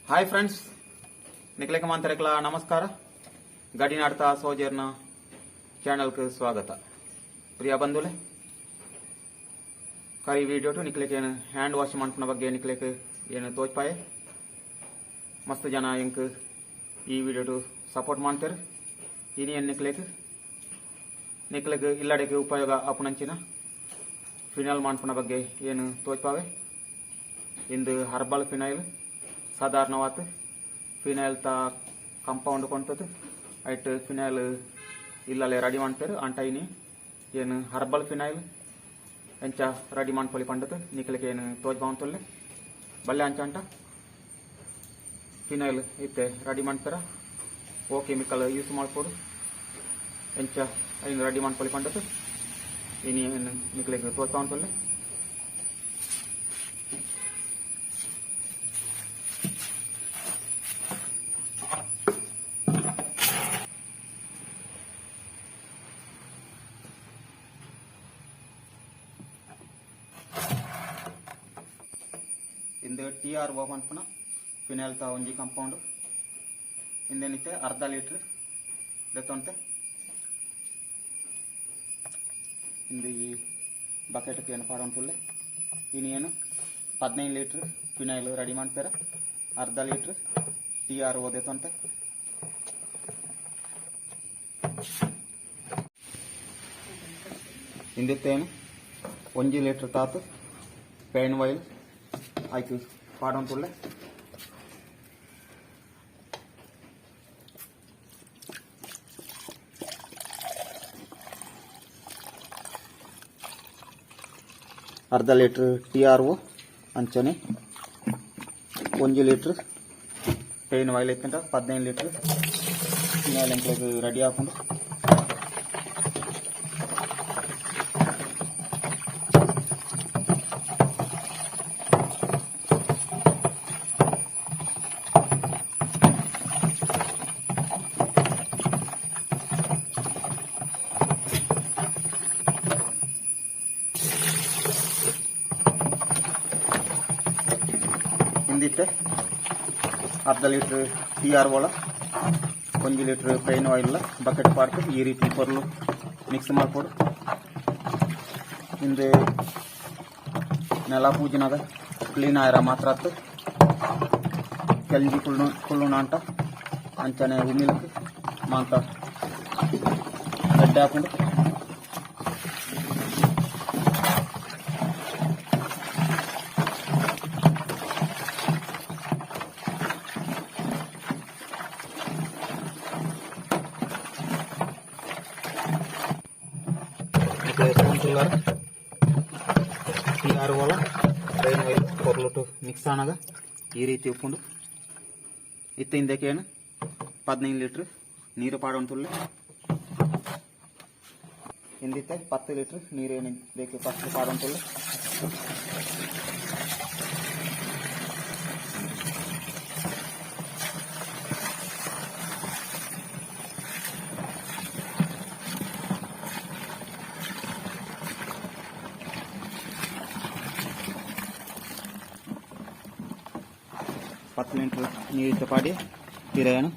Hi friends, ನಿಕ್ಲೆಕ ಮಾಂತರೆಕ್ಲ ನಮಸ್ಕಾರ. ಗಡಿನಾಡ್ತ ಸೋಜರ್ನ ಚಾನಲ್ಗೆ ಸ್ವಾಗತ. ಪ್ರಿಯ ಬಂಧುಲೆ, ಕರಿ ವಿಡಿಯೋ ಟು ನಿಕ್ಲೆಕ್ ಏನು ಹ್ಯಾಂಡ್ ವಾಶ್ ಮಾಡ್ಕೊಂಡ ಬಗ್ಗೆ ನಿಕ್ಲೆಕ್ ಏನು ತೋಚ್ಪಾಯೆ. ಮಸ್ತ್ ಜನ ಇಂಕ್ ಈ ವಿಡಿಯೋ ಟು ಸಪೋರ್ಟ್ ಮಾಡ್ತಾರೆ. ಇನ್ನೇನು ನಿಕ್ಲೆಕ್ ಇಲ್ಲಡೆಗೆ ಉಪಯೋಗ ಅಪ್ಪನಂಚಿನ ಫಿನೈಲ್ ಮಾಡ್ಕೊಂಡ ಬಗ್ಗೆ ಏನು ತೋಚ್ಪಾವೆ. ಇಂದು ಹರ್ಬಲ್ ಫಿನೈಲ್ ಸಾಧಾರಣವಾದ ಫಿನೈಲ್ ತ ಕಂಪೌಂಡ್ ಕೊಂತದ್ದು ಐಟ್ ಫಿನೈಲ್ ಇಲ್ಲೇ ರೆಡಿ ಮಾಡ್ತಾರೆ. ಅಂಟ ಇನಿ ಏನು ಹರ್ಬಲ್ ಫಿನೈಲ್ ಎಂಚ ರೆಡಿ ಮಾಡ್ಕೊಳ್ಳಿ ಪಂಡದು ನಿಕ್ಲಿಕ್ಕೆ ಏನು ತೋಜ್ ಬಾವಂತೊಲ್ಲೆ ಬಲ್ಲೆ ಅಂಚ ಅಂಟ ಫಿನೈಲ್ ಇತ್ತೆ ರೆಡಿ ಮಾಡ್ತಾರ. ಓ ಕೆಮಿಕಲ್ ಯೂಸ್ ಮಾಡ್ಕೊಡು ಎಂಚ ಐನು ರೆಡಿ ಮಾಡ್ಕೊಳ್ಳಿ ಪಂಡದು ಇನಿ ಏನು ನಿಕ್ಲಿಕ್ಕೆ ತೋಜ್ ಬಾವಂತೊಲ್ಲೆ. ಇಂದು TR ಓಪನ್ ಫಿನೈಲ್ ತ ಒಂಜಿ ಕಂಪೌಂಡ್ ಇಂದೇನಿತ್ತೆ ಅರ್ಧ ಲೀಟ್ರ್ ದೆತ್ತೊಂತೆ. ಇಂದು ಈ ಬಕೆಟ್ಗೆ ಏನು ಪಾಡೊಂತುಲ್ಲೆ ಇನ್ನೇನು 15 ಲೀಟ್ರ್ ಫಿನೈಲ್ ರೆಡಿ ಮಾಡ್ತಾರೆ. ಅರ್ಧ ಲೀಟ್ರ್ TR ಓದೆತ್ತೊಂತೆ. ಇಂದಿತ್ತೇನು 1 ಲೀಟ್ರ್ ತಾತು ಪೇನ್ ಆಯಿಲ್ ಆಯ್ತು ಪಾಡೊಂತುಲ್ಲೆ. ಅರ್ಧ ಲೀಟ್ರ್ TR ಅಂಚನೆ 1 ಲೀಟ್ರ್ ಪೇನ್ ಆಯಿಲ್ ಐತಂಟ 15 ಲೀಟ್ರ್ ಫಿನೈಲ್ ಎಂಕ್ಲೆಗ್ ರೆಡಿ ಹಾಕೊಂಡು ಹಿಂದಿತ್ತೆ ಅರ್ಧ ಲೀಟ್ರ್ TR ಒಳ 1 ಲೀಟ್ರ್ ಪೇನ್ ಆಯಿಲ್ ಬಕೆಟ್ ಪಾಡ್ತು ಈ ರೀತಿ ಪೊರ್ಲು ಮಿಕ್ಸ್ ಮಾಡ್ಕೊಡು. ಹಿಂದೆ ನೆಲ ಪೂಜಿನಾಗ ಕ್ಲೀನ್ ಆಯ್ರ ಮಾತ್ರ ಆತು ಕೆಲ್ಜಿ ಕುಳ್ಳುಣ ಅಂಟ ಅಂಚನೆ ಉಮಿಲ್ಕ್ ಮಾಂತ ಗಡ್ಡೆ ಹಾಕೊಂಡು TR ಒಳ ಪೇನ್ ಆಯಿಲ್ ಪೊರ್ಲುಟು ಮಿಕ್ಸ್ ಆನಾಗ ಈ ರೀತಿ ಉಪ್ಪುಂಡು ಇತ್ತ ಹಿಂದಕ್ಕೇನು 15 ಲೀಟ್ರ್ ನೀರು ಪಾಡೊಂತುಲ್ಲೆ. ಹಿಂದಿತ್ತೆ 10 ಲೀಟ್ರ್ ನೀರೇನು ಬೇಕು ಫಸ್ಟ್ ಪಾಡೊಂತುಲ್ಲೆ. ಲೀಟ್ರ್ ನೀರು ಪಾಡಿ ಕಿರೇನು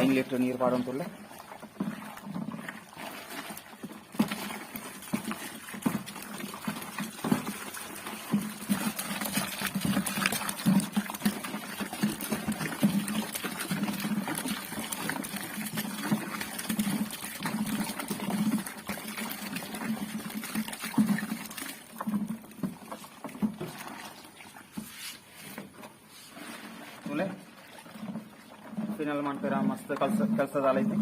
5 ಲೀಟ್ರ್ ನೀರು ಪಾಡೊಂತುಲ್ಲೆ. ಫಿನೈಲ್ ಮಾಡ್ತೀರ ಮಸ್ತ್ ಕೆಲಸದಲ್ಲೈತಿ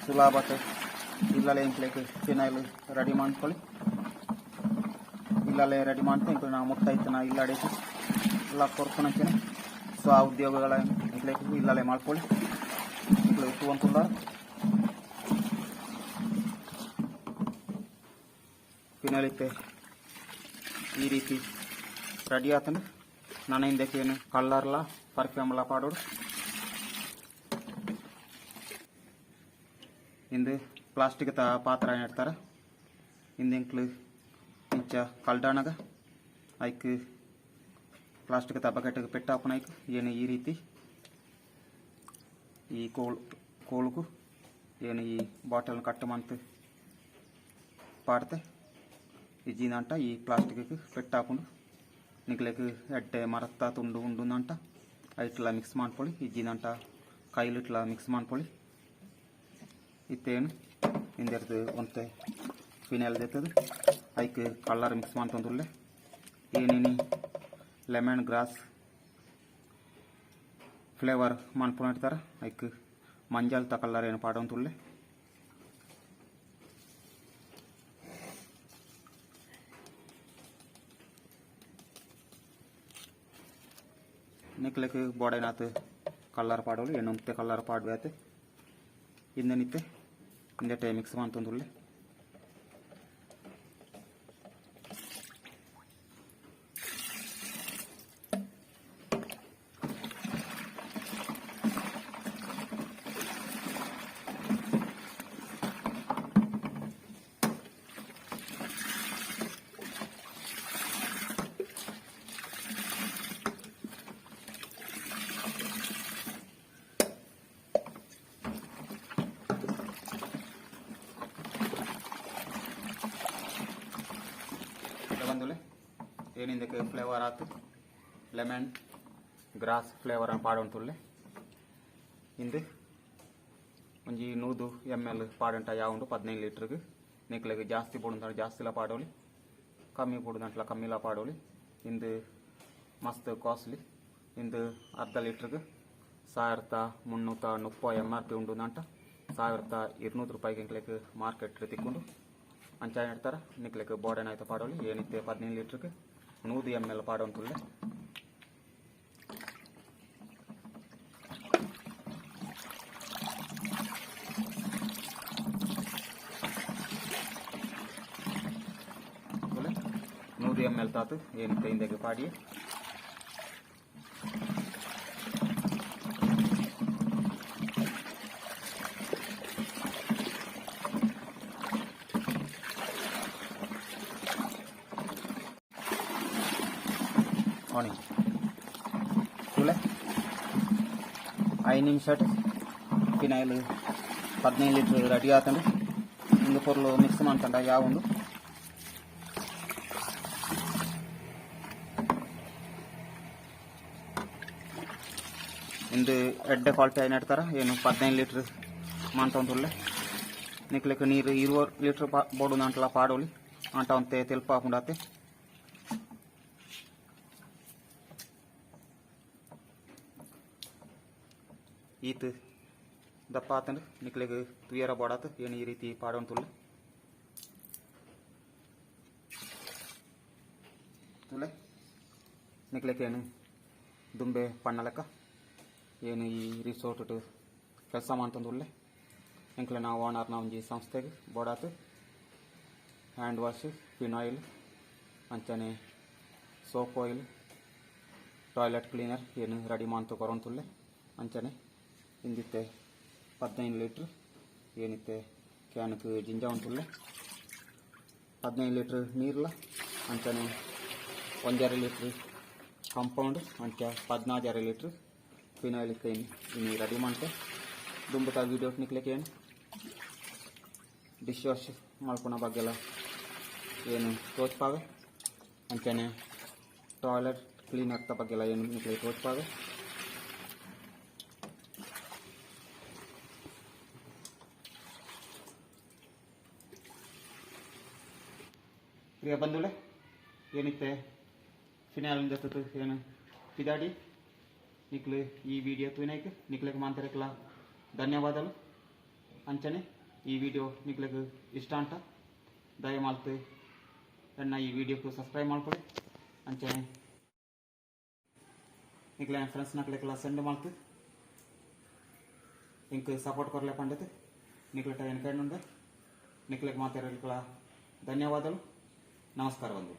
ಸುಲಭ ಇಲ್ಲೇ ಇಂಕ್ಲೇಕ್ ಫಿನೈಲ್ ರೆಡಿ ಮಾಡ್ಕೊಳ್ಳಿ. ಇಲ್ಲೇ ರೆಡಿ ಮಾಡ್ತೀನಿ ಇಂಕ ನಾವು ಮುಟ್ಟಾಯ್ತು ನಾ ಇಲ್ಲ ಅಡೈತಿ ಎಲ್ಲ ಕೊರ್ಕೊಳಕ್ಕಿನ ಸ್ವ ಉದ್ಯೋಗಗಳ ಇಂಕ್ಲೇಕ್ ಇಲ್ಲೇ ಮಾಡ್ಕೊಳ್ಳಿ. ಇಂಕ್ಲೆ ಉಪ್ಪು ಅಂತಂದ ಫಿನೈಲ್ ಇತ್ತೆ ಈ ರೀತಿ ರೆಡಿ ಆತಂದ್ರೆ ನಾನು ಹಿಂದಕ್ಕೇನು ಕಲ್ಲರ್ಲ ಪರ್ಫ್ಯೂಮ್ಲ ಪಾಡೋಡು. ಹಿಂದೆ ಪ್ಲಾಸ್ಟಿಕ್ ಪಾತ್ರ ಇಡ್ತಾರೆ. ಹಿಂದೆಂಕ್ಲು ಇಂಚ ಕಲ್ಡಾನಾಗ ಐಕ್ ಪ್ಲಾಸ್ಟಿಕ್ ಬಕೆಟ್ಗೆ ಪೆಟ್ಟು ಹಾಕೋನಾಯ್ಕ ಏನು ಈ ರೀತಿ ಈ ಕೋಳುಕು ಏನು ಈ ಬಾಟಲ್ ಕಟ್ ಮಂತ್ ಪಾಡ್ತೆ ಇಜ್ಜಿದಂಟ ಈ ಪ್ಲಾಸ್ಟಿಕ್ ಪೆಟ್ಟು ಹಾಕೊಂಡು ನಿಕ್ಲೆಗ್ ಎಡ್ಡೆ ಮರತ್ತ ತುಂಡು ಉಂಡುಂದಂಟ ಐಟ್ಲ ಮಿಕ್ಸ್ ಮಾಡ್ಕೊಳ್ಳಿ ಇಜ್ಜಿದಂಟ ಕೈಲಿಟ್ಲ ಮಿಕ್ಸ್ ಮಾಡ್ಕೊಳ್ಳಿ ಇತ್ತೇನು ಇಂದೆರ್ದು ಒಂತೆ ಫಿನೈಲ್ ದೇತದು ಐಕ್ ಕಲರ್ ಮಿಕ್ಸ್ ಮಾಡ್ತಂದುಲ್ಲೆ ಏನೇನಿ ಲೆಮನ್ ಗ್ರಾಸ್ ಫ್ಲೇವರ್ ಮಾಡ್ಕೊಂಡಿರ್ತಾರೆ ಐಕ್ ಮಂಜಲ್ ತ ಕಲರ್ ಏನು ಪಾಡಂತುಲ್ಲೆ निकलेक बोड़ेनाथ कलर पाडोली एनुंते कलर पाडवे इंदनिते इंदे मिक्स मांतुंदुल्ले ಬಂದುಲೆ ಏನಿಂದಕ್ಕೆ ಫ್ಲೇವರ್ ಆತು ಲೆಮನ್ ಗ್ರಾಸ್ ಫ್ಲೇವರ್ ಪಾಡೊಂತುಲ್ಲೆ ಇಂದು ಒಂಜಿ 100 ml ಪಾಡಂಟ ಯಾವುಂಡು 15 ಲೀಟರ್ಗೆ ನಿಕ್ಲೆಗೆ ಜಾಸ್ತಿ ಪೋಡುಂತ ಜಾಸ್ತಿಲ ಪಾಡೋಲಿ ಕಮ್ಮಿ ಪೋಡುದಂಟ್ಲ ಕಮ್ಮಿಲ ಪಾಡೋಲಿ ಇಂದು ಮಸ್ತ್ ಕಾಸ್ಟ್ಲಿ ಇಂದು ಅರ್ಧ ಲೀಟರ್ಗೆ 1330 MRP ಉಂಡುದಂಟ 1200 ರೂಪಾಯಿಗೆ ನಿಕ್ಲೆಗೆ ಮಾರ್ಕೆಟ್ ತಿಕ್ಕೊಂಡು ಅಂಚಾಯ ಇಡ್ತಾರ ನಿಕ್ಲೆಕ್ ಬೋರ್ಡನ್ ಆಯ್ತು ಪಾಡೋಲಿ ಏನಿತ್ತೆ 15 ಲೀಟರ್ಗೆ 100 ml ಪಾಡೋಂತುಲ್ಲೆ ನೂರು ml ತಾತು ಏನಿತ್ತೆ ಹಿಂದೆಗೆ ಪಾಡಿ ऑनिंग तुले 5 निमिषाट फिनाइल 15 ಲೀಟರ್ रेडी आतंडी इंदु पोरलु मिक्स माड्तंड यावुंडु इंदु एड्डे क्वालिटी आयन इड्तार ಏನು 15 ಲೀಟರ್ मांतुंदुल्ले निक्लेक नीरु 20 ಲೀಟರ್ बोडुंदंटला पाडोली अंट अंते तेल्प हाकुंडाते ಈತ ದಪ್ಪ ಆತಂದ್ರೆ ನಿಕ್ಲೆಗೆ ತುಯರ ಬಾಡಾತ ಏನು ಈ ರೀತಿ ಪಾಡೋಂತುಲ್ಲೆ ತುಲೆ ನಿಕ್ಲೆಗೆ ಏನು ದುಂಬೆ ಪಣ್ಣಲಕ್ಕ ಏನು ಈ ರಿಸೋರ್ಟ್ ಕೆಲಸ ಮಾಡ್ತಂದುಲ್ಲೆ ಎಂಕ್ಲೆ ನಾವು ಓನರ್ ನಾವು ಒಂಜಿ ಸಂಸ್ಥೆಗೆ ಬೋಡಾತು ಹ್ಯಾಂಡ್ ವಾಶ್ ಫಿನಾಯಿಲ್ ಅಂಚನೆ ಸೋಪ್ ಆಯಿಲ್ ಟಾಯ್ಲೆಟ್ ಕ್ಲೀನರ್ ಏನು ರೆಡಿ ಮಾಡ್ತು ಕೊರೋಂತುಲ್ಲೆ ಅಂಚನೆ ಇಂದಿತ್ತೆ 15 ಲೀಟರ್ ಏನಿತ್ತೆ ಕ್ಯಾನ್ಗೆ ಜಿಂಜಾ ಉಂಟುಲ್ಲೆ 15 ಲೀಟರ್ ನೀರ್ಲ ಅಂಚನೆ 1.5 ಲೀಟರ್ ಕಾಂಪೌಂಡ್ ಅಂಚ 16 ಲೀಟರ್ ಫಿನಾಯಿಲ್ ಇನ್ನು ರೆಡಿ ಮಾಡ್ತೆ ದುಂಬುತ್ತ ವೀಡಿಯೋ ನಿಕ್ಲಿಕ್ಕೆ ಏನು ಡಿಶ್ ವಾಶ್ ಮಾಡ್ಕೊಳೋ ಬಗ್ಗೆಲ್ಲ ಏನು ತೋಚ್ಪಾವೆ ಅಂಚನೆ ಟಾಯ್ಲೆಟ್ ಕ್ಲೀನರ್ ತ ಬಗ್ಗೆಲ್ಲ ಏನು ನಿಕ್ಲಿಕ್ಕೆ ತೋಚ್ಪಾವೆ प्रिय बंधुले ಏನಿತ್ತೆ ಫಿನಾಯಿಲ್ ಜೊತೆ ಏನು ಪಿದಾಡಿ ನಿಕ್ಲೆ ಈ ವಿಡಿಯೋ ತುನೈಕ್ ನಿಕ್ಲೆಗೆ ಮಾಂತರಕ್ಲ ಧನ್ಯವಾದಗಳು ಅಂಚನೆ ಈ ವಿಡಿಯೋ ನಿಕ್ಲೆಗೆ ಇಷ್ಟ ಅಂತ ದಯಮಾಡ್ತು ನನ್ನ ಈ ವಿಡಿಯೋಕ್ಕೆ ಸಬ್ಸ್ಕ್ರೈಬ್ ಮಾಡ್ಕೊಳ್ಳಿ ಅಂಚನೆ ನಿಕ್ಲೆ ಫ್ರೆಂಡ್ಸ್ ನಕ್ಲೆಕ್ಲ ಸೆಂಡ್ ಮಾಡ್ತು ಇಂಕ್ ಸಪೋರ್ಟ್ ಕೊರ್ಲೆ ಪಂಡಿತ್ ನಿಕ್ಲೆ ಟೈನ್ ಕೈನುಂಡೆ ನಿಕ್ಲೆಗೆ ಮಾತಾಡಲಿಕ್ಲ ಧನ್ಯವಾದಗಳು ನಮಸ್ಕಾರ ಬಂಧು